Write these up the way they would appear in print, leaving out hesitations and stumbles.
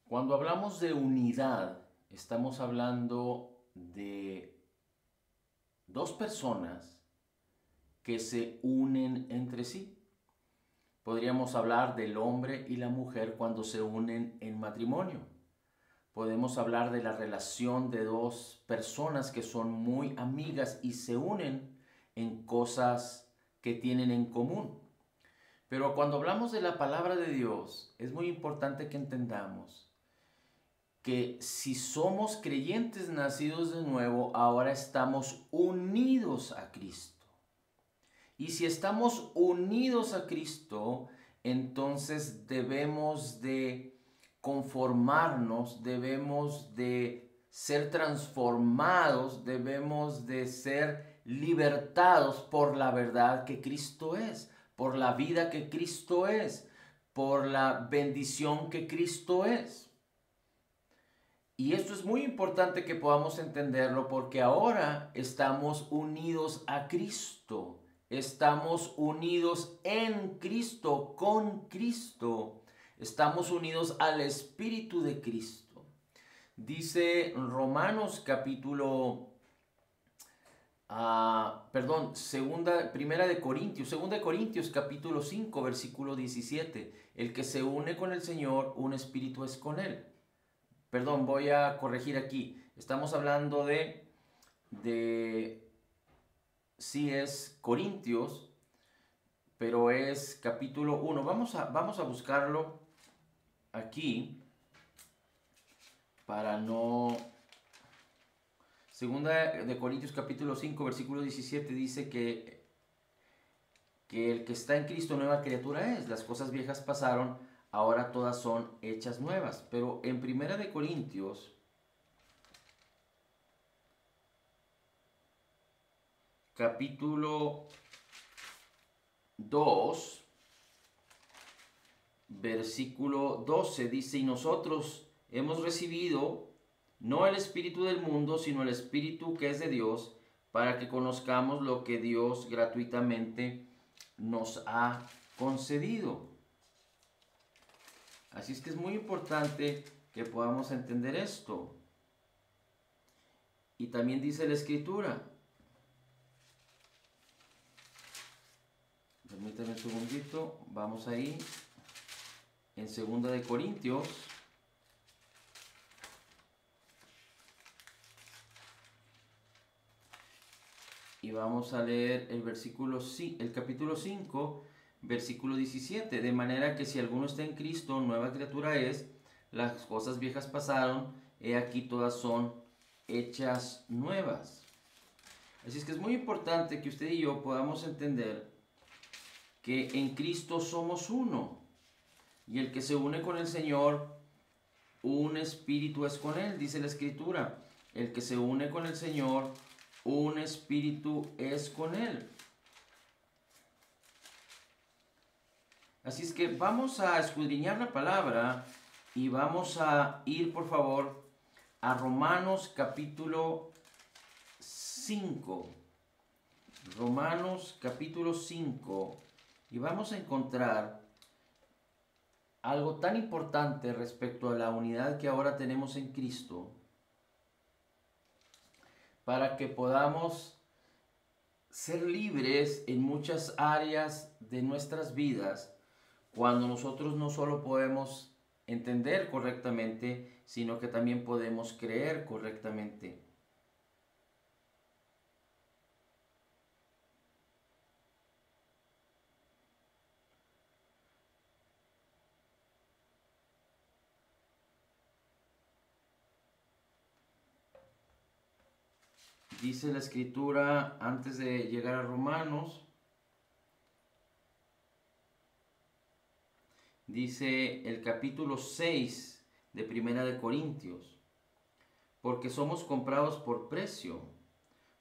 Cuando hablamos de unidad, estamos hablando de dos personas que se unen entre sí. Podríamos hablar del hombre y la mujer cuando se unen en matrimonio. Podemos hablar de la relación de dos personas que son muy amigas y se unen en cosas que tienen en común. Pero cuando hablamos de la palabra de Dios, es muy importante que entendamos que si somos creyentes nacidos de nuevo, ahora estamos unidos a Cristo. Y si estamos unidos a Cristo, entonces debemos de conformarnos, debemos de ser transformados, debemos de ser libertados por la verdad que Cristo es, por la vida que Cristo es, por la bendición que Cristo es. Y esto es muy importante que podamos entenderlo porque ahora estamos unidos a Cristo. Estamos unidos en Cristo, con Cristo. Estamos unidos al Espíritu de Cristo. Dice Romanos capítulo, segunda de Corintios capítulo 5 versículo 17. El que se une con el Señor, un espíritu es con él. Perdón, voy a corregir aquí. Estamos hablando de sí es Corintios, pero es capítulo 1. Vamos a buscarlo aquí para no... Segunda de Corintios capítulo 5 versículo 17 dice que el que está en Cristo nueva criatura es. Las cosas viejas pasaron, ahora todas son hechas nuevas. Pero en Primera de Corintios capítulo 2, versículo 12 dice, y nosotros hemos recibido no el espíritu del mundo, sino el espíritu que es de Dios, para que conozcamos lo que Dios gratuitamente nos ha concedido. Así es que es muy importante que podamos entender esto. Y también dice la Escritura, permítanme un segundito, vamos ahí, en Segunda de Corintios, y vamos a leer el capítulo 5, versículo 17, de manera que si alguno está en Cristo, nueva criatura es, las cosas viejas pasaron, he aquí todas son hechas nuevas. Así es que es muy importante que usted y yo podamos entender que en Cristo somos uno, y el que se une con el Señor, un espíritu es con él, dice la Escritura. El que se une con el Señor, un espíritu es con él. Así es que vamos a escudriñar la palabra y vamos a ir, por favor, a Romanos capítulo 5. Romanos capítulo 5. Y vamos a encontrar algo tan importante respecto a la unidad que ahora tenemos en Cristo, para que podamos ser libres en muchas áreas de nuestras vidas, cuando nosotros no solo podemos entender correctamente, sino que también podemos creer correctamente. Dice la Escritura, antes de llegar a Romanos, dice el capítulo 6 de Primera de Corintios, porque somos comprados por precio.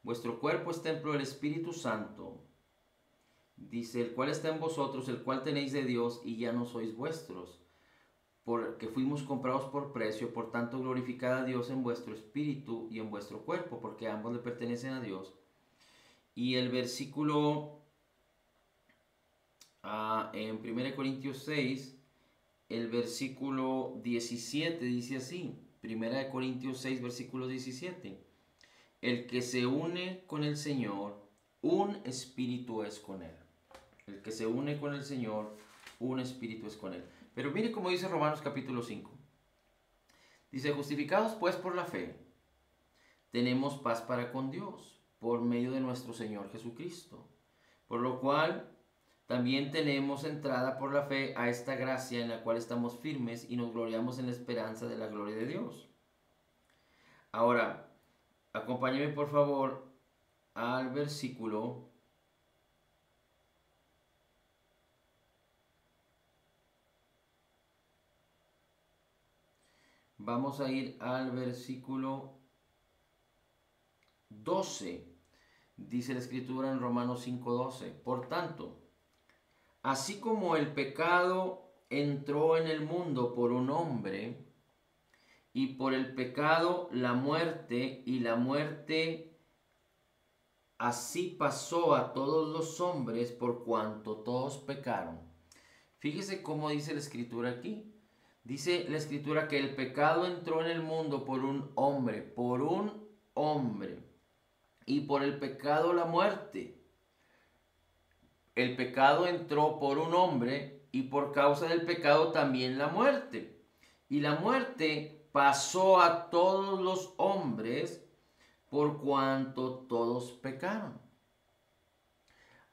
Vuestro cuerpo es templo del Espíritu Santo, dice, el cual está en vosotros, el cual tenéis de Dios, y ya no sois vuestros, porque fuimos comprados por precio. Por tanto, glorificad a Dios en vuestro espíritu y en vuestro cuerpo, porque ambos le pertenecen a Dios. Y el versículo en 1 Corintios 6 el versículo 17 dice así, 1 Corintios 6, versículo 17. El que se une con el Señor, un espíritu es con él. El que se une con el Señor, un espíritu es con él. Pero mire cómo dice Romanos capítulo 5. Dice, justificados pues por la fe, tenemos paz para con Dios, por medio de nuestro Señor Jesucristo. Por lo cual, también tenemos entrada por la fe a esta gracia en la cual estamos firmes y nos gloriamos en la esperanza de la gloria de Dios. Ahora, acompáñeme por favor al versículo 12. Dice la Escritura en Romanos 5:12. Por tanto, así como el pecado entró en el mundo por un hombre, y por el pecado la muerte, y la muerte así pasó a todos los hombres por cuanto todos pecaron. Fíjese cómo dice la Escritura aquí. Dice la Escritura que el pecado entró en el mundo por un hombre, y por el pecado la muerte. El pecado entró por un hombre y por causa del pecado también la muerte. Y la muerte pasó a todos los hombres por cuanto todos pecaron.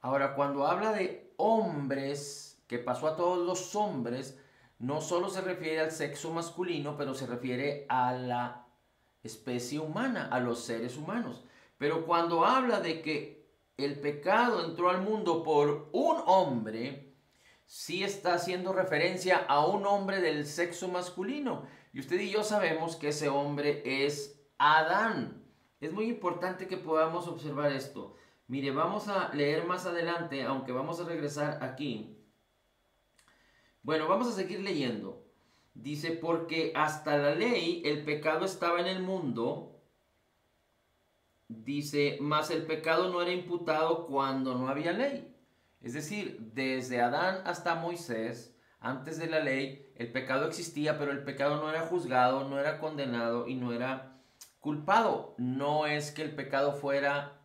Ahora, cuando habla de hombres, que pasó a todos los hombres, no solo se refiere al sexo masculino, pero se refiere a la especie humana, a los seres humanos. Pero cuando habla de que el pecado entró al mundo por un hombre, sí está haciendo referencia a un hombre del sexo masculino. Y usted y yo sabemos que ese hombre es Adán. Es muy importante que podamos observar esto. Mire, vamos a leer más adelante, aunque vamos a regresar aquí. Bueno, vamos a seguir leyendo. Dice, porque hasta la ley el pecado estaba en el mundo. Dice, mas el pecado no era imputado cuando no había ley. Es decir, desde Adán hasta Moisés, antes de la ley, el pecado existía, pero el pecado no era juzgado, no era condenado y no era culpado. No es que el pecado fuera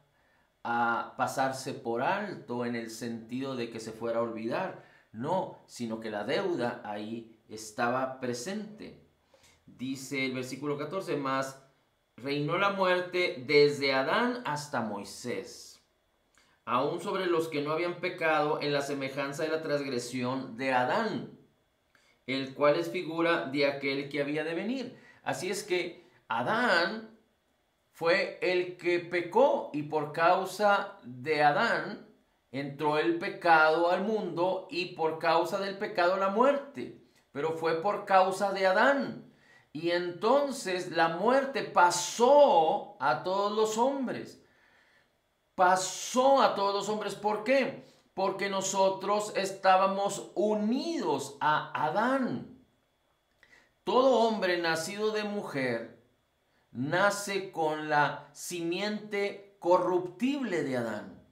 a pasarse por alto en el sentido de que se fuera a olvidar. No, sino que la deuda ahí estaba presente. Dice el versículo 14, más reinó la muerte desde Adán hasta Moisés, aún sobre los que no habían pecado en la semejanza de la transgresión de Adán, el cual es figura de aquel que había de venir. Así es que Adán fue el que pecó y por causa de Adán entró el pecado al mundo y por causa del pecado la muerte. Pero fue por causa de Adán. Y entonces la muerte pasó a todos los hombres. Pasó a todos los hombres. ¿Por qué? Porque nosotros estábamos unidos a Adán. Todo hombre nacido de mujer nace con la simiente corruptible de Adán.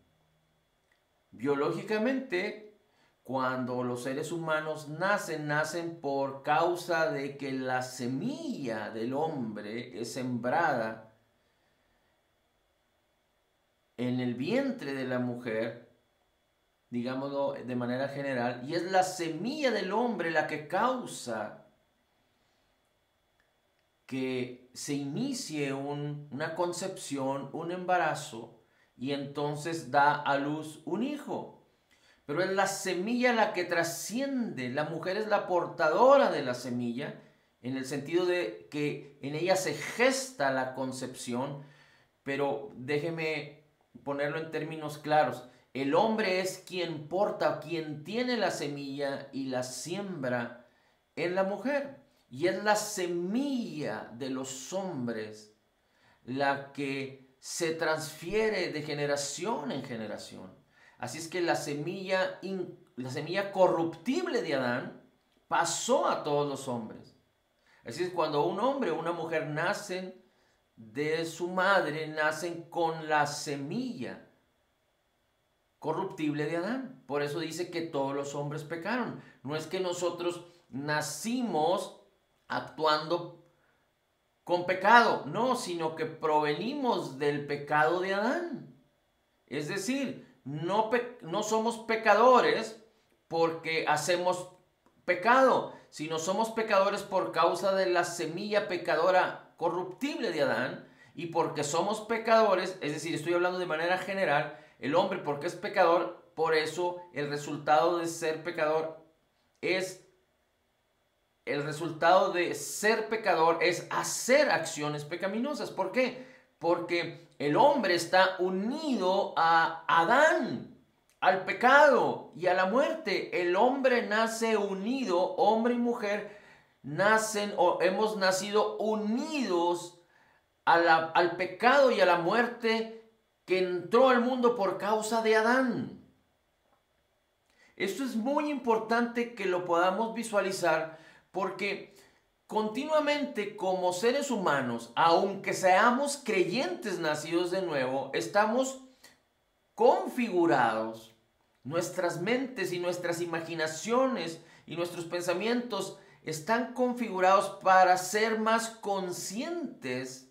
Biológicamente, cuando los seres humanos nacen por causa de que la semilla del hombre es sembrada en el vientre de la mujer, digámoslo de manera general, y es la semilla del hombre la que causa que se inicie una concepción, un embarazo, y entonces da a luz un hijo. Pero es la semilla la que trasciende. La mujer es la portadora de la semilla, en el sentido de que en ella se gesta la concepción. Pero déjeme ponerlo en términos claros. El hombre es quien porta, quien tiene la semilla y la siembra en la mujer. Y es la semilla de los hombres la que se transfiere de generación en generación. Así es que la semilla corruptible de Adán pasó a todos los hombres. Así es, cuando un hombre o una mujer nacen de su madre, nacen con la semilla corruptible de Adán. Por eso dice que todos los hombres pecaron. No es que nosotros nacimos actuando con pecado, no, sino que provenimos del pecado de Adán. Es decir, no somos pecadores porque hacemos pecado, sino somos pecadores por causa de la semilla pecadora corruptible de Adán, y porque somos pecadores, es decir, estoy hablando de manera general, el hombre porque es pecador, por eso el resultado de ser pecador es hacer acciones pecaminosas. ¿Por qué? Porque el hombre está unido a Adán, al pecado y a la muerte. El hombre nace unido, hombre y mujer nacen o hemos nacido unidos al pecado y a la muerte que entró al mundo por causa de Adán. Esto es muy importante que lo podamos visualizar, porque continuamente como seres humanos, aunque seamos creyentes nacidos de nuevo, estamos configurados, nuestras mentes y nuestras imaginaciones y nuestros pensamientos están configurados para ser más conscientes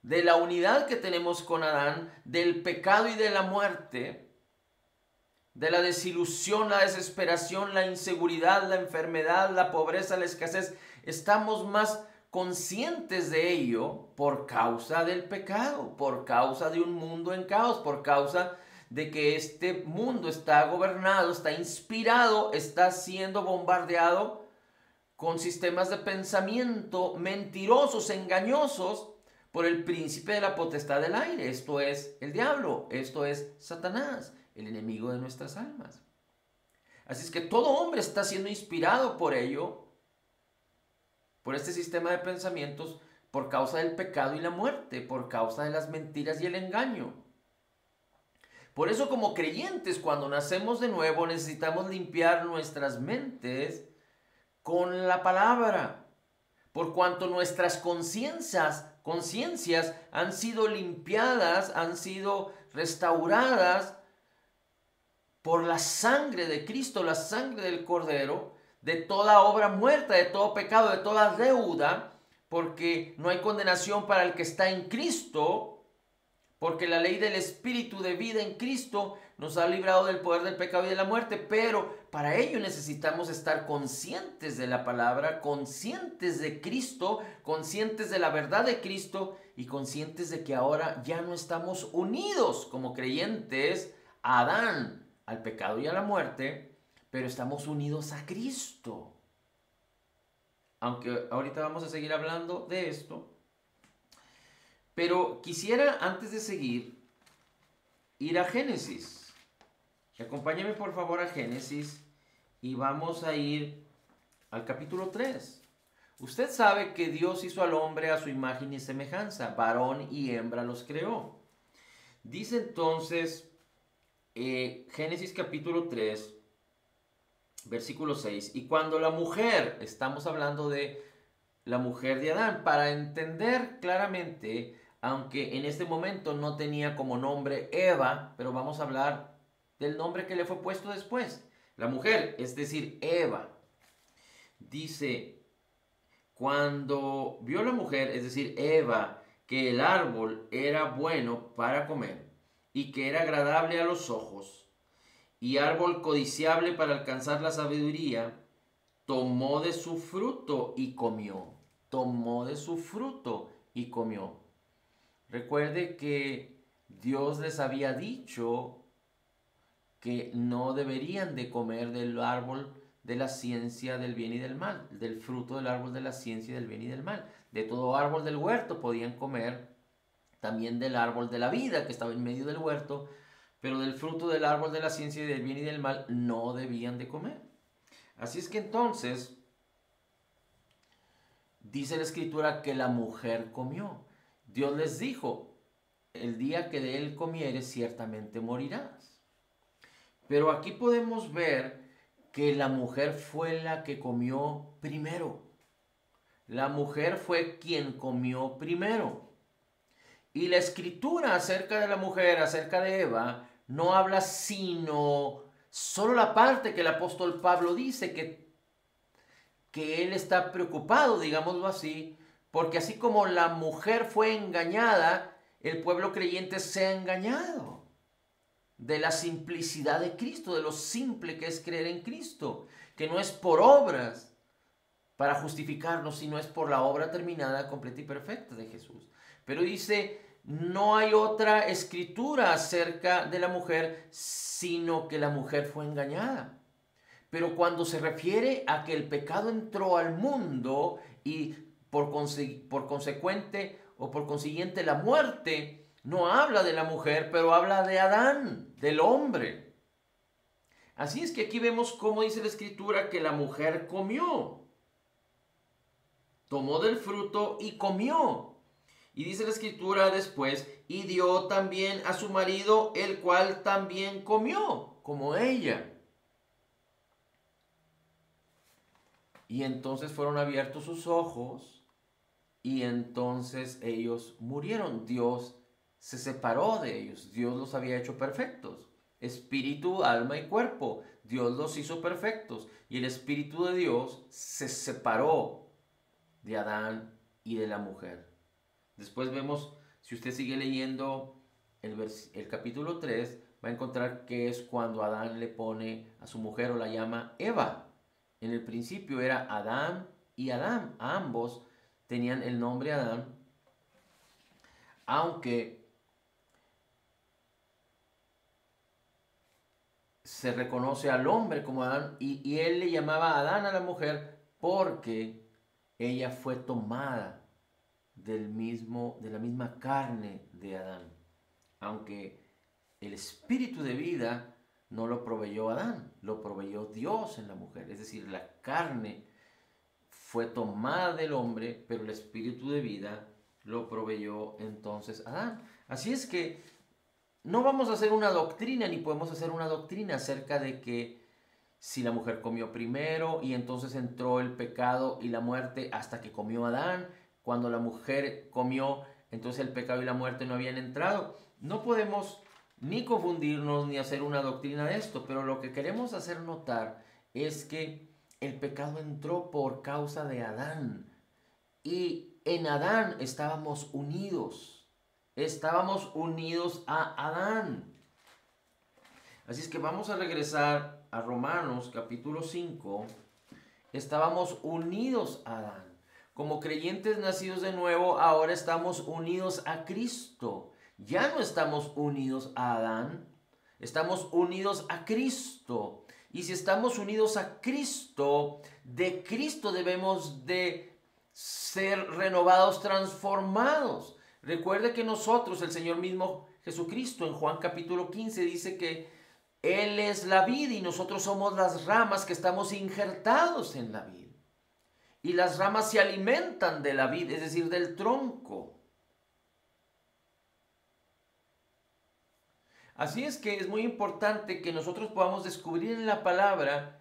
de la unidad que tenemos con Adán, del pecado y de la muerte, de la desilusión, la desesperación, la inseguridad, la enfermedad, la pobreza, la escasez. Estamos más conscientes de ello por causa del pecado, por causa de un mundo en caos, por causa de que este mundo está gobernado, está inspirado, está siendo bombardeado con sistemas de pensamiento mentirosos, engañosos, por el príncipe de la potestad del aire. Esto es el diablo, esto es Satanás, el enemigo de nuestras almas. Así es que todo hombre está siendo inspirado por ello, por este sistema de pensamientos, por causa del pecado y la muerte, por causa de las mentiras y el engaño. Por eso, como creyentes, cuando nacemos de nuevo, necesitamos limpiar nuestras mentes con la palabra, por cuanto nuestras conciencias han sido limpiadas, han sido restauradas por la sangre de Cristo, la sangre del Cordero, de toda obra muerta, de todo pecado, de toda deuda, porque no hay condenación para el que está en Cristo, porque la ley del Espíritu de vida en Cristo nos ha librado del poder del pecado y de la muerte. Pero para ello necesitamos estar conscientes de la palabra, conscientes de Cristo, conscientes de la verdad de Cristo y conscientes de que ahora ya no estamos unidos como creyentes a Adán, al pecado y a la muerte, pero estamos unidos a Cristo. Aunque ahorita vamos a seguir hablando de esto, pero quisiera, antes de seguir, ir a Génesis. Acompáñame por favor a Génesis y vamos a ir al capítulo 3. Usted sabe que Dios hizo al hombre a su imagen y semejanza, varón y hembra los creó. Dice entonces Génesis capítulo 3, versículo 6, y cuando la mujer, estamos hablando de la mujer de Adán, para entender claramente, aunque en este momento no tenía como nombre Eva, pero vamos a hablar del nombre que le fue puesto después. La mujer, es decir, Eva. Dice, cuando vio la mujer, es decir, Eva, que el árbol era bueno para comer y que era agradable a los ojos y árbol codiciable para alcanzar la sabiduría, tomó de su fruto y comió. Tomó de su fruto y comió. Recuerde que Dios les había dicho que no deberían de comer del árbol de la ciencia del bien y del mal, del fruto del árbol de la ciencia del bien y del mal. De todo árbol del huerto podían comer, también del árbol de la vida que estaba en medio del huerto, pero del fruto del árbol de la ciencia del bien y del mal no debían de comer. Así es que entonces, dice la Escritura que la mujer comió. Dios les dijo, el día que de él comieres ciertamente morirás. Pero aquí podemos ver que la mujer fue la que comió primero. La mujer fue quien comió primero. Y la Escritura acerca de la mujer, acerca de Eva, no habla sino solo la parte que el apóstol Pablo dice, que que él está preocupado, digámoslo así, porque así como la mujer fue engañada, el pueblo creyente se ha engañado de la simplicidad de Cristo, de lo simple que es creer en Cristo, que no es por obras para justificarnos, sino es por la obra terminada, completa y perfecta de Jesús. Pero dice, no hay otra escritura acerca de la mujer, sino que la mujer fue engañada. Pero cuando se refiere a que el pecado entró al mundo y por consecuente o por consiguiente la muerte, no habla de la mujer, pero habla de Adán, del hombre. Así es que aquí vemos cómo dice la escritura que la mujer comió. Tomó del fruto y comió. Y dice la escritura después, y dio también a su marido, el cual también comió, como ella. Y entonces fueron abiertos sus ojos y entonces ellos murieron. Dios se separó de ellos. Dios los había hecho perfectos. Espíritu, alma y cuerpo. Dios los hizo perfectos. Y el Espíritu de Dios se separó de Adán y de la mujer. Después vemos, si usted sigue leyendo el capítulo 3, va a encontrar que es cuando Adán le pone a su mujer o la llama Eva. En el principio era Adán y Adán. Ambos tenían el nombre Adán, aunque se reconoce al hombre como Adán y él le llamaba Adán a la mujer porque ella fue tomada de la misma carne de Adán, aunque el espíritu de vida no lo proveyó Adán, lo proveyó Dios en la mujer. Es decir, la carne fue tomada del hombre, pero el espíritu de vida lo proveyó entonces Adán. Así es que no vamos a hacer una doctrina, ni podemos hacer una doctrina acerca de que si la mujer comió primero y entonces entró el pecado y la muerte hasta que comió Adán, cuando la mujer comió, entonces el pecado y la muerte no habían entrado. No podemos ni confundirnos ni hacer una doctrina de esto, pero lo que queremos hacer notar es que el pecado entró por causa de Adán y en Adán estábamos unidos a Adán. Así es que vamos a regresar a Romanos capítulo 5. Estábamos unidos a Adán. Como creyentes nacidos de nuevo, ahora estamos unidos a Cristo. Ya no estamos unidos a Adán, estamos unidos a Cristo. Y si estamos unidos a Cristo, de Cristo debemos de ser renovados, transformados. Recuerde que nosotros, el Señor mismo Jesucristo, en Juan capítulo 15, dice que Él es la vid y nosotros somos las ramas que estamos injertados en la vid. Y las ramas se alimentan de la vid, es decir, del tronco. Así es que es muy importante que nosotros podamos descubrir en la palabra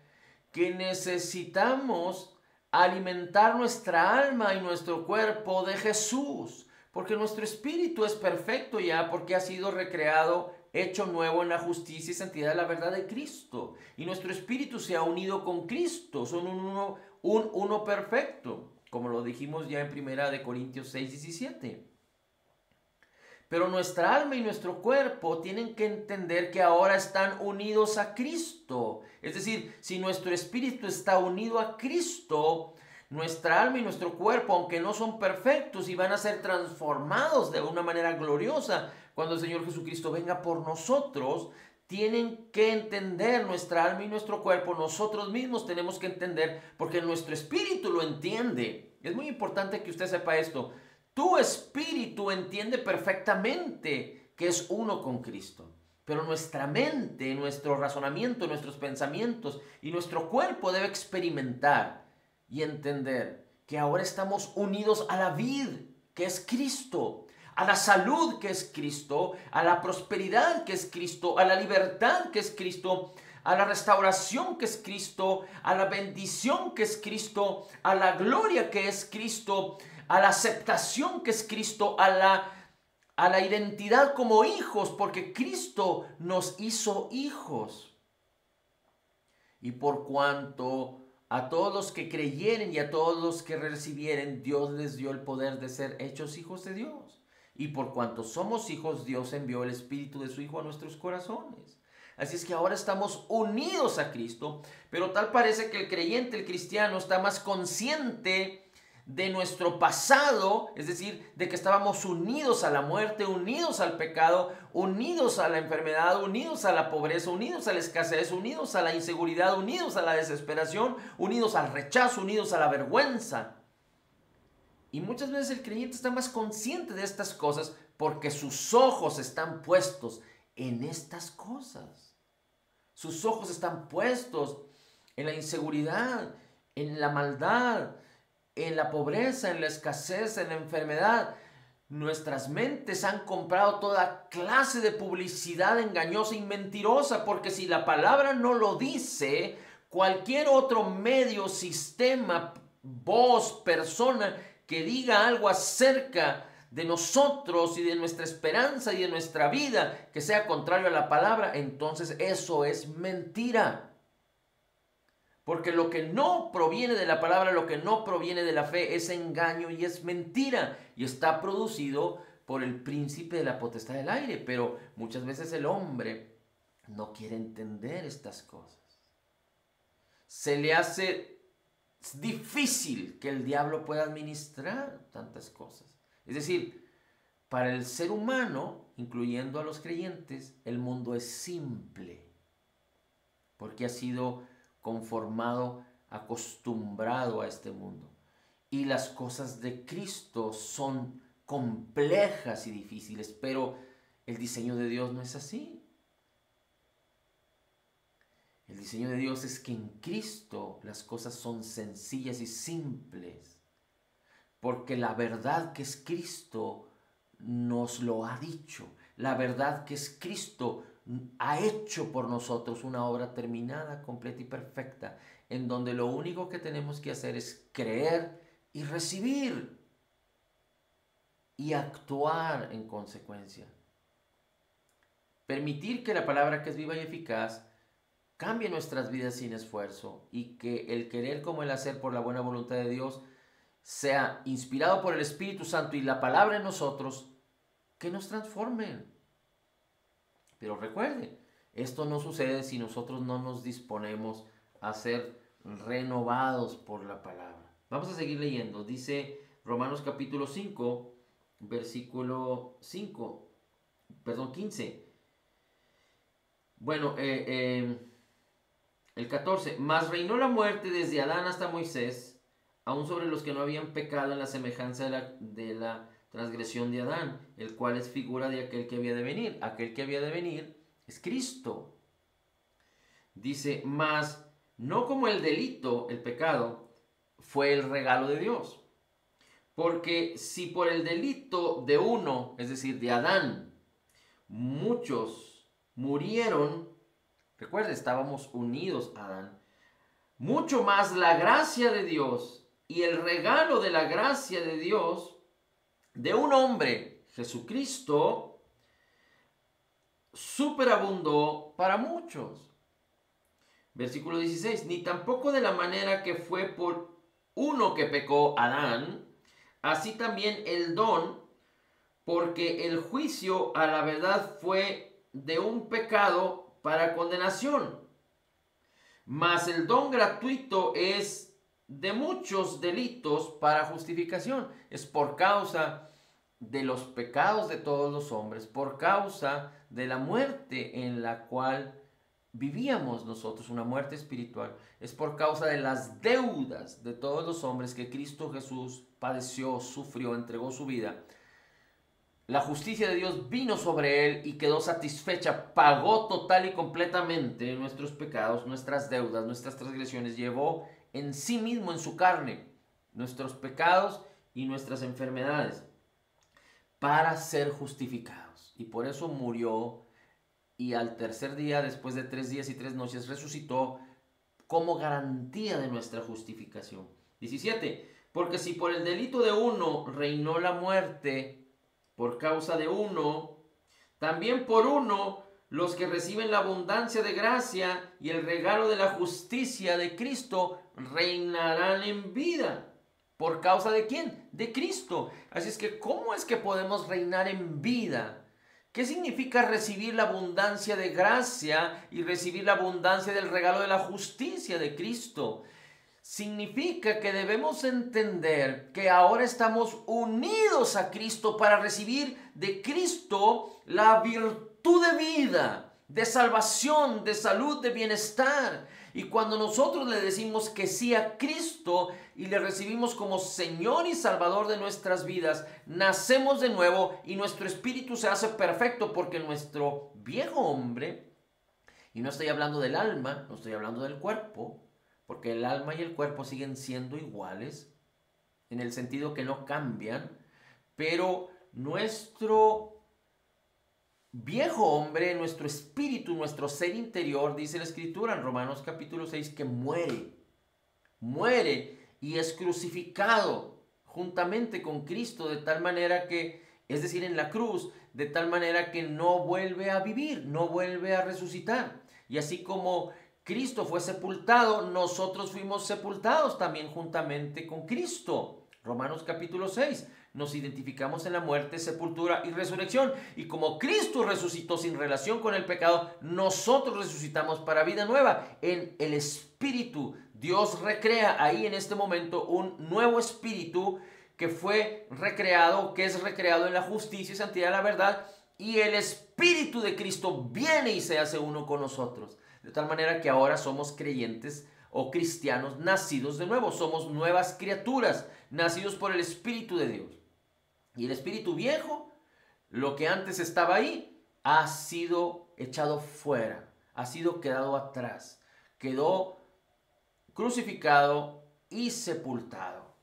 que necesitamos alimentar nuestra alma y nuestro cuerpo de Jesús, porque nuestro espíritu es perfecto ya, porque ha sido recreado, hecho nuevo en la justicia y santidad de la verdad de Cristo. Y nuestro espíritu se ha unido con Cristo, son un uno perfecto, como lo dijimos ya en 1 Corintios 6:17. Pero nuestra alma y nuestro cuerpo tienen que entender que ahora están unidos a Cristo. Es decir, si nuestro espíritu está unido a Cristo, nuestra alma y nuestro cuerpo, aunque no son perfectos y van a ser transformados de una manera gloriosa cuando el Señor Jesucristo venga por nosotros, tienen que entender nuestra alma y nuestro cuerpo. Nosotros mismos tenemos que entender porque nuestro espíritu lo entiende. Es muy importante que usted sepa esto. Tu espíritu entiende perfectamente que es uno con Cristo. Pero nuestra mente, nuestro razonamiento, nuestros pensamientos y nuestro cuerpo debe experimentar y entender que ahora estamos unidos a la vid, que es Cristo, a la salud, que es Cristo, a la prosperidad, que es Cristo, a la libertad, que es Cristo, a la restauración, que es Cristo, a la bendición, que es Cristo, a la gloria, que es Cristo, a la aceptación, que es Cristo, a la identidad como hijos, porque Cristo nos hizo hijos. Y por cuanto a todos los que creyeren y a todos los que recibieren, Dios les dio el poder de ser hechos hijos de Dios. Y por cuanto somos hijos, Dios envió el Espíritu de su Hijo a nuestros corazones. Así es que ahora estamos unidos a Cristo, pero tal parece que el creyente, el cristiano, está más consciente de nuestro pasado, es decir, de que estábamos unidos a la muerte, unidos al pecado, unidos a la enfermedad, unidos a la pobreza, unidos a la escasez, unidos a la inseguridad, unidos a la desesperación, unidos al rechazo, unidos a la vergüenza. Y muchas veces el creyente está más consciente de estas cosas porque sus ojos están puestos en estas cosas. Sus ojos están puestos en la inseguridad, en la maldad, en la pobreza, en la escasez, en la enfermedad. Nuestras mentes han comprado toda clase de publicidad engañosa y mentirosa, porque si la palabra no lo dice, cualquier otro medio, sistema, voz, persona que diga algo acerca de nosotros y de nuestra esperanza y de nuestra vida que sea contrario a la palabra, entonces eso es mentira. Porque lo que no proviene de la palabra, lo que no proviene de la fe es engaño y es mentira. Y está producido por el príncipe de la potestad del aire. Pero muchas veces el hombre no quiere entender estas cosas. Se le hace difícil que el diablo pueda administrar tantas cosas. Es decir, para el ser humano, incluyendo a los creyentes, el mundo es simple. Porque ha sido conformado, acostumbrado a este mundo. Y las cosas de Cristo son complejas y difíciles, pero el diseño de Dios no es así. El diseño de Dios es que en Cristo las cosas son sencillas y simples, porque la verdad que es Cristo nos lo ha dicho. La verdad que es Cristo ha hecho por nosotros una obra terminada, completa y perfecta, en donde lo único que tenemos que hacer es creer y recibir y actuar en consecuencia. Permitir que la palabra que es viva y eficaz cambie nuestras vidas sin esfuerzo y que el querer como el hacer por la buena voluntad de Dios sea inspirado por el Espíritu Santo y la palabra en nosotros que nos transformen. Pero recuerde, esto no sucede si nosotros no nos disponemos a ser renovados por la palabra. Vamos a seguir leyendo. Dice Romanos capítulo 5, versículo 15. Bueno, el 14. Mas reinó la muerte desde Adán hasta Moisés, aun sobre los que no habían pecado en la semejanza de la transgresión de Adán, el cual es figura de aquel que había de venir. Aquel que había de venir es Cristo. Dice, mas no como el delito, el pecado, fue el regalo de Dios. Porque si por el delito de uno, es decir, de Adán, muchos murieron, recuerda, estábamos unidos a Adán, mucho más la gracia de Dios y el regalo de la gracia de Dios de un hombre, Jesucristo, superabundó para muchos. Versículo 16. Ni tampoco de la manera que fue por uno que pecó, Adán, así también el don, porque el juicio a la verdad fue de un pecado para condenación. Mas el don gratuito es de muchos delitos para justificación. Es por causa de los pecados de todos los hombres, por causa de la muerte en la cual vivíamos nosotros, una muerte espiritual. Es por causa de las deudas de todos los hombres que Cristo Jesús padeció, sufrió, entregó su vida. La justicia de Dios vino sobre él y quedó satisfecha, pagó total y completamente nuestros pecados, nuestras deudas, nuestras transgresiones, llevó en sí mismo, en su carne, nuestros pecados y nuestras enfermedades para ser justificados. Y por eso murió y al tercer día, después de 3 días y 3 noches, resucitó como garantía de nuestra justificación. 17. Porque si por el delito de uno reinó la muerte, por causa de uno, también por uno los que reciben la abundancia de gracia y el regalo de la justicia de Cristo reinarán en vida. ¿Por causa de quién? De Cristo. Así es que, ¿cómo es que podemos reinar en vida? ¿Qué significa recibir la abundancia de gracia y recibir la abundancia del regalo de la justicia de Cristo? Significa que debemos entender que ahora estamos unidos a Cristo para recibir de Cristo la virtud de vida, de salvación, de salud, de bienestar. Y cuando nosotros le decimos que sí a Cristo y le recibimos como Señor y Salvador de nuestras vidas, nacemos de nuevo y nuestro espíritu se hace perfecto, porque nuestro viejo hombre, y no estoy hablando del alma, no estoy hablando del cuerpo, porque el alma y el cuerpo siguen siendo iguales, en el sentido que no cambian, pero nuestro viejo hombre, nuestro espíritu, nuestro ser interior, dice la Escritura en Romanos capítulo 6, que muere y es crucificado juntamente con Cristo, de tal manera que, es decir, en la cruz, de tal manera que no vuelve a vivir, no vuelve a resucitar. Y así como Cristo fue sepultado, nosotros fuimos sepultados también juntamente con Cristo. Romanos capítulo 6. Nos identificamos en la muerte, sepultura y resurrección. Y como Cristo resucitó sin relación con el pecado, nosotros resucitamos para vida nueva en el Espíritu. Dios recrea ahí en este momento un nuevo espíritu que fue recreado, que es recreado en la justicia y santidad de la verdad. Y el Espíritu de Cristo viene y se hace uno con nosotros. De tal manera que ahora somos creyentes o cristianos nacidos de nuevo. Somos nuevas criaturas, nacidos por el Espíritu de Dios. Y el espíritu viejo, lo que antes estaba ahí, ha sido echado fuera, ha sido quedado atrás, quedó crucificado y sepultado.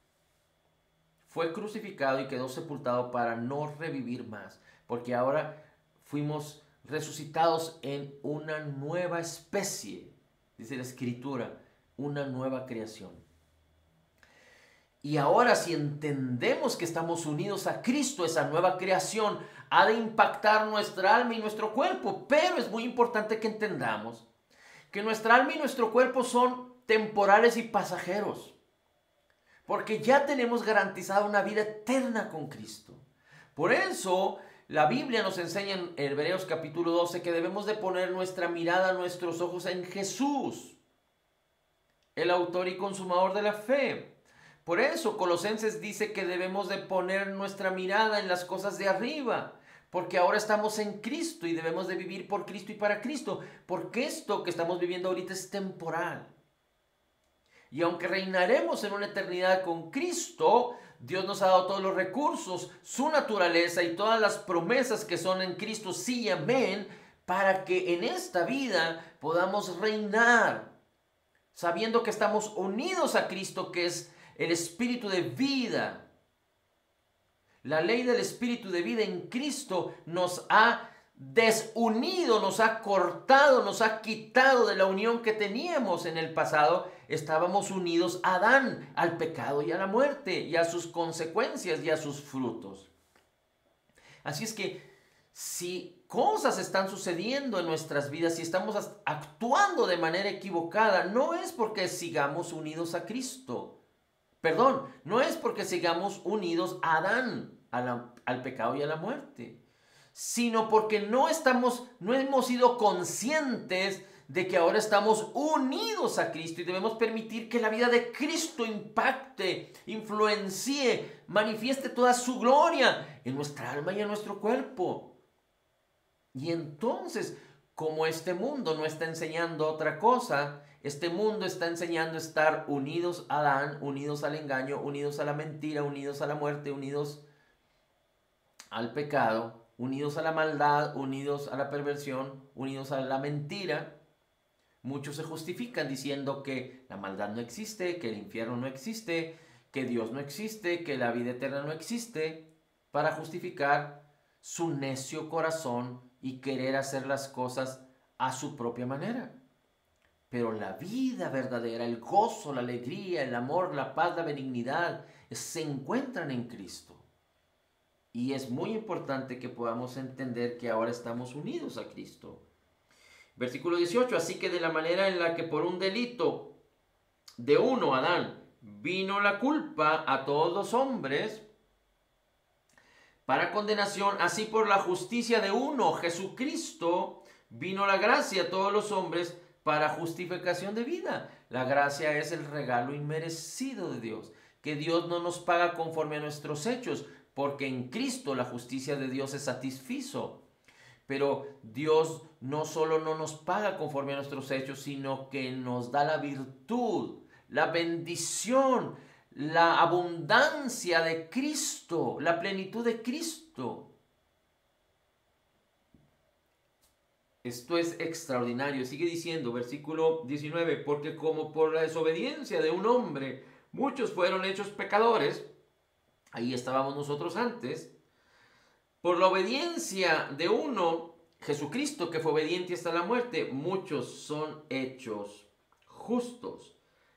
Fue crucificado y quedó sepultado para no revivir más, porque ahora fuimos resucitados en una nueva especie, dice la Escritura, una nueva creación. Y ahora, si entendemos que estamos unidos a Cristo, esa nueva creación ha de impactar nuestra alma y nuestro cuerpo. Pero es muy importante que entendamos que nuestra alma y nuestro cuerpo son temporales y pasajeros, porque ya tenemos garantizada una vida eterna con Cristo. Por eso la Biblia nos enseña en Hebreos capítulo 12 que debemos de poner nuestra mirada, nuestros ojos en Jesús, el autor y consumador de la fe. Por eso Colosenses dice que debemos de poner nuestra mirada en las cosas de arriba, porque ahora estamos en Cristo y debemos de vivir por Cristo y para Cristo, porque esto que estamos viviendo ahorita es temporal. Y aunque reinaremos en una eternidad con Cristo, Dios nos ha dado todos los recursos, su naturaleza y todas las promesas que son en Cristo, sí y amén, para que en esta vida podamos reinar, sabiendo que estamos unidos a Cristo, que es el espíritu de vida. La ley del espíritu de vida en Cristo nos ha desunido, nos ha cortado, nos ha quitado de la unión que teníamos en el pasado. Estábamos unidos a Adán, al pecado y a la muerte, y a sus consecuencias y a sus frutos. Así es que si cosas están sucediendo en nuestras vidas, si estamos actuando de manera equivocada, no es porque sigamos unidos a Cristo. Perdón, no es porque sigamos unidos a Adán, al pecado y a la muerte, sino porque no hemos sido conscientes de que ahora estamos unidos a Cristo y debemos permitir que la vida de Cristo impacte, influencie, manifieste toda su gloria en nuestra alma y en nuestro cuerpo. Y entonces, como este mundo no está enseñando otra cosa, este mundo está enseñando a estar unidos a Adán, unidos al engaño, unidos a la mentira, unidos a la muerte, unidos al pecado, unidos a la maldad, unidos a la perversión, unidos a la mentira. Muchos se justifican diciendo que la maldad no existe, que el infierno no existe, que Dios no existe, que la vida eterna no existe, para justificar su necio corazón y querer hacer las cosas a su propia manera. Pero la vida verdadera, el gozo, la alegría, el amor, la paz, la benignidad, se encuentran en Cristo. Y es muy importante que podamos entender que ahora estamos unidos a Cristo. Versículo 18, así que de la manera en la que por un delito de uno, Adán, vino la culpa a todos los hombres para condenación, así por la justicia de uno, Jesucristo, vino la gracia a todos los hombres para justificación de vida. La gracia es el regalo inmerecido de Dios, que Dios no nos paga conforme a nuestros hechos, porque en Cristo la justicia de Dios se satisfizo. Pero Dios no solo no nos paga conforme a nuestros hechos, sino que nos da la virtud, la bendición, la abundancia de Cristo, la plenitud de Cristo. Esto es extraordinario. Sigue diciendo, versículo 19, porque como por la desobediencia de un hombre muchos fueron hechos pecadores, ahí estábamos nosotros antes, por la obediencia de uno, Jesucristo, que fue obediente hasta la muerte, muchos son hechos justos.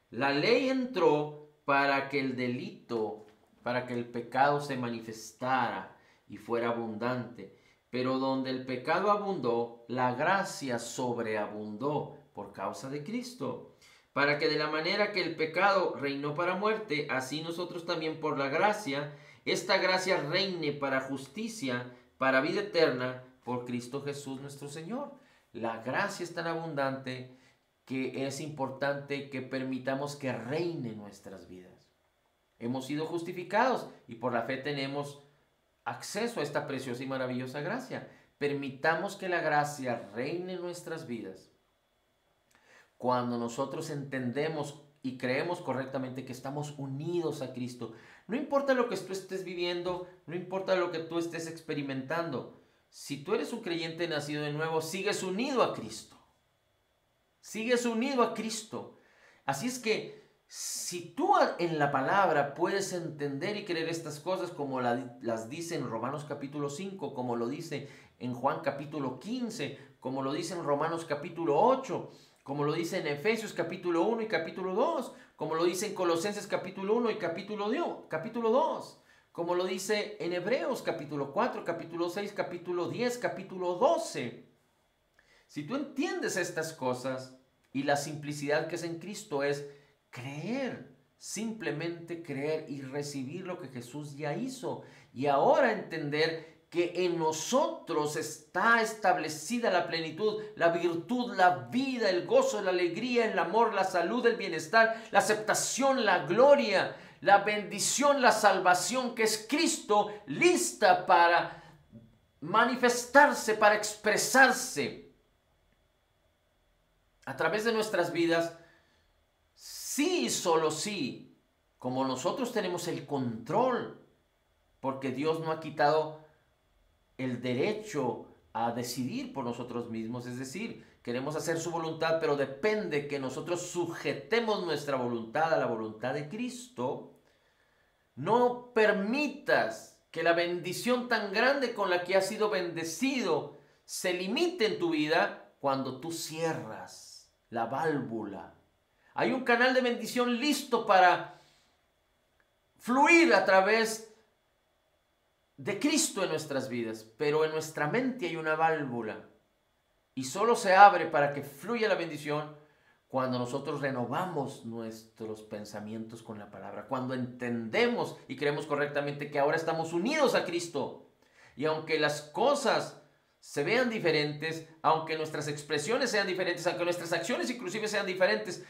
La ley entró para que el delito, para que el pecado se manifestara y fuera abundante. Pero donde el pecado abundó, la gracia sobreabundó por causa de Cristo. Para que de la manera que el pecado reinó para muerte, así nosotros también por la gracia, esta gracia reine para justicia, para vida eterna, por Cristo Jesús nuestro Señor. La gracia es tan abundante que es importante que permitamos que reine en nuestras vidas. Hemos sido justificados y por la fe tenemos acceso a esta preciosa y maravillosa gracia. Permitamos que la gracia reine en nuestras vidas. Cuando nosotros entendemos y creemos correctamente que estamos unidos a Cristo, no importa lo que tú estés viviendo, no importa lo que tú estés experimentando, si tú eres un creyente nacido de nuevo, sigues unido a Cristo. Sigues unido a Cristo. Así es que si tú en la palabra puedes entender y creer estas cosas como las dice en Romanos capítulo 5, como lo dice en Juan capítulo 15, como lo dice en Romanos capítulo 8, como lo dice en Efesios capítulo 1 y capítulo 2, como lo dice en Colosenses capítulo 1 y capítulo 2, como lo dice en Hebreos capítulo 4, capítulo 6, capítulo 10, capítulo 12. Si tú entiendes estas cosas y la simplicidad que es en Cristo es creer, simplemente creer y recibir lo que Jesús ya hizo, y ahora entender que en nosotros está establecida la plenitud, la virtud, la vida, el gozo, la alegría, el amor, la salud, el bienestar, la aceptación, la gloria, la bendición, la salvación, que es Cristo, lista para manifestarse, para expresarse a través de nuestras vidas. Sí, solo sí, como nosotros tenemos el control, porque Dios no ha quitado el derecho a decidir por nosotros mismos, es decir, queremos hacer su voluntad, pero depende que nosotros sujetemos nuestra voluntad a la voluntad de Cristo. No permitas que la bendición tan grande con la que has sido bendecido se limite en tu vida cuando tú cierras la válvula. Hay un canal de bendición listo para fluir a través de Cristo en nuestras vidas, pero en nuestra mente hay una válvula y solo se abre para que fluya la bendición cuando nosotros renovamos nuestros pensamientos con la palabra, cuando entendemos y creemos correctamente que ahora estamos unidos a Cristo. Y aunque las cosas se vean diferentes, aunque nuestras expresiones sean diferentes, aunque nuestras acciones inclusive sean diferentes,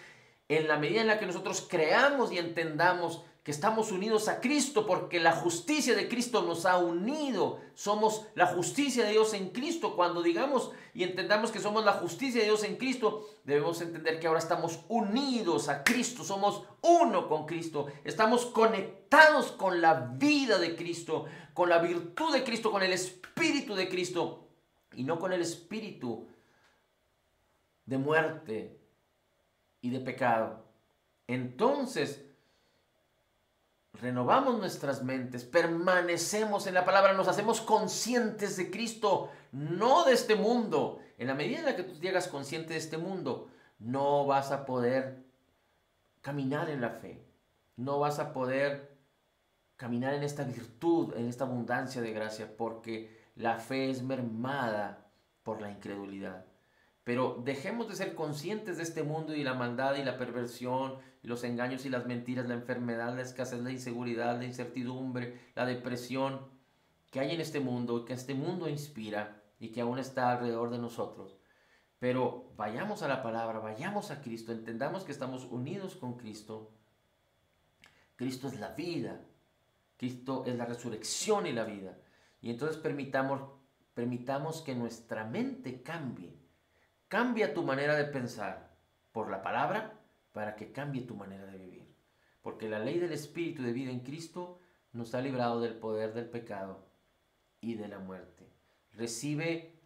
en la medida en la que nosotros creamos y entendamos que estamos unidos a Cristo, porque la justicia de Cristo nos ha unido, somos la justicia de Dios en Cristo. Cuando digamos y entendamos que somos la justicia de Dios en Cristo, debemos entender que ahora estamos unidos a Cristo, somos uno con Cristo, estamos conectados con la vida de Cristo, con la virtud de Cristo, con el Espíritu de Cristo, y no con el espíritu de muerte y de pecado. Entonces, renovamos nuestras mentes, permanecemos en la palabra, nos hacemos conscientes de Cristo, no de este mundo. En la medida en la que tú llegas consciente de este mundo, no vas a poder caminar en la fe, no vas a poder caminar en esta virtud, en esta abundancia de gracia, porque la fe es mermada por la incredulidad. Pero dejemos de ser conscientes de este mundo y la maldad y la perversión y los engaños y las mentiras, la enfermedad, la escasez, la inseguridad, la incertidumbre, la depresión que hay en este mundo y que este mundo inspira y que aún está alrededor de nosotros. Pero vayamos a la palabra, vayamos a Cristo, entendamos que estamos unidos con Cristo. Cristo es la vida, Cristo es la resurrección y la vida. Y entonces permitamos que nuestra mente cambie. Cambia tu manera de pensar por la palabra para que cambie tu manera de vivir. Porque la ley del Espíritu de vida en Cristo nos ha librado del poder del pecado y de la muerte. Recibe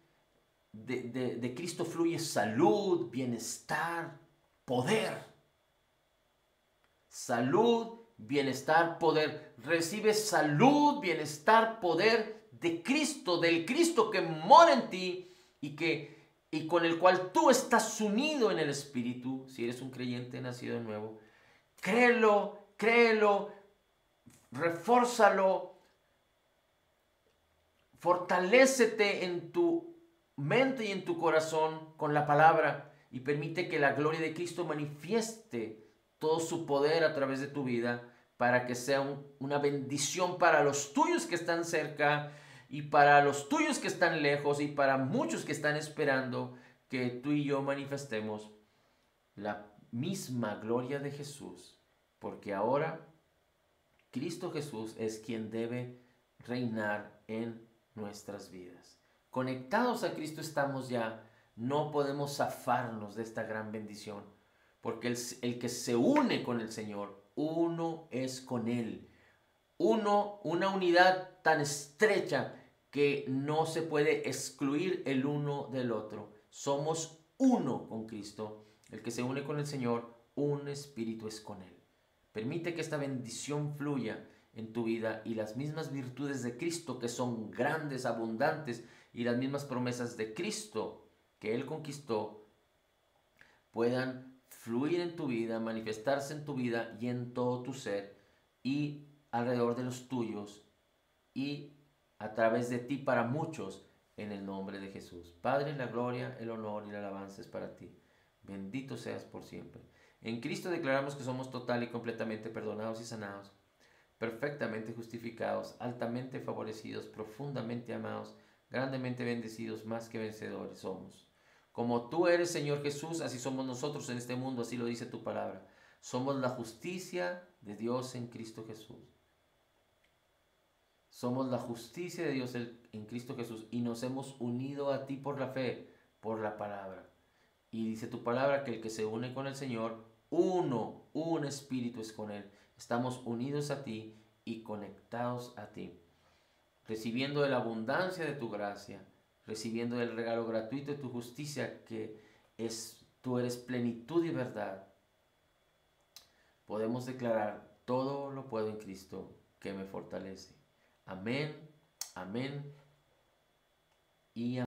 de Cristo fluye salud, bienestar, poder. Salud, bienestar, poder. Recibe salud, bienestar, poder de Cristo, del Cristo que mora en ti y con el cual tú estás unido en el Espíritu, si eres un creyente nacido de nuevo. Créelo, créelo, refórzalo, fortalécete en tu mente y en tu corazón con la palabra y permite que la gloria de Cristo manifieste todo su poder a través de tu vida para que sea una bendición para los tuyos que están cerca y para los tuyos que están lejos y para muchos que están esperando que tú y yo manifestemos la misma gloria de Jesús, porque ahora Cristo Jesús es quien debe reinar en nuestras vidas. Conectados a Cristo estamos ya, no podemos zafarnos de esta gran bendición, porque el que se une con el Señor, uno es con Él. Uno, una unidad tan estrecha que no se puede excluir el uno del otro. Somos uno con Cristo. El que se une con el Señor, un espíritu es con Él. Permite que esta bendición fluya en tu vida y las mismas virtudes de Cristo que son grandes, abundantes y las mismas promesas de Cristo que Él conquistó puedan fluir en tu vida, manifestarse en tu vida y en todo tu ser y alrededor de los tuyos y a través de ti para muchos en el nombre de Jesús. Padre, la gloria, el honor y la alabanza es para ti. Bendito seas por siempre. En Cristo declaramos que somos total y completamente perdonados y sanados, perfectamente justificados, altamente favorecidos, profundamente amados, grandemente bendecidos, más que vencedores somos. Como tú eres, Señor Jesús, así somos nosotros en este mundo, así lo dice tu palabra. Somos la justicia de Dios en Cristo Jesús. Somos la justicia de Dios en Cristo Jesús y nos hemos unido a ti por la fe, por la palabra. Y dice tu palabra que el que se une con el Señor, un espíritu es con Él. Estamos unidos a ti y conectados a ti, recibiendo de la abundancia de tu gracia, recibiendo del regalo gratuito de tu justicia, que tú eres plenitud y verdad. Podemos declarar, todo lo puedo en Cristo que me fortalece. Amén, amén y amén.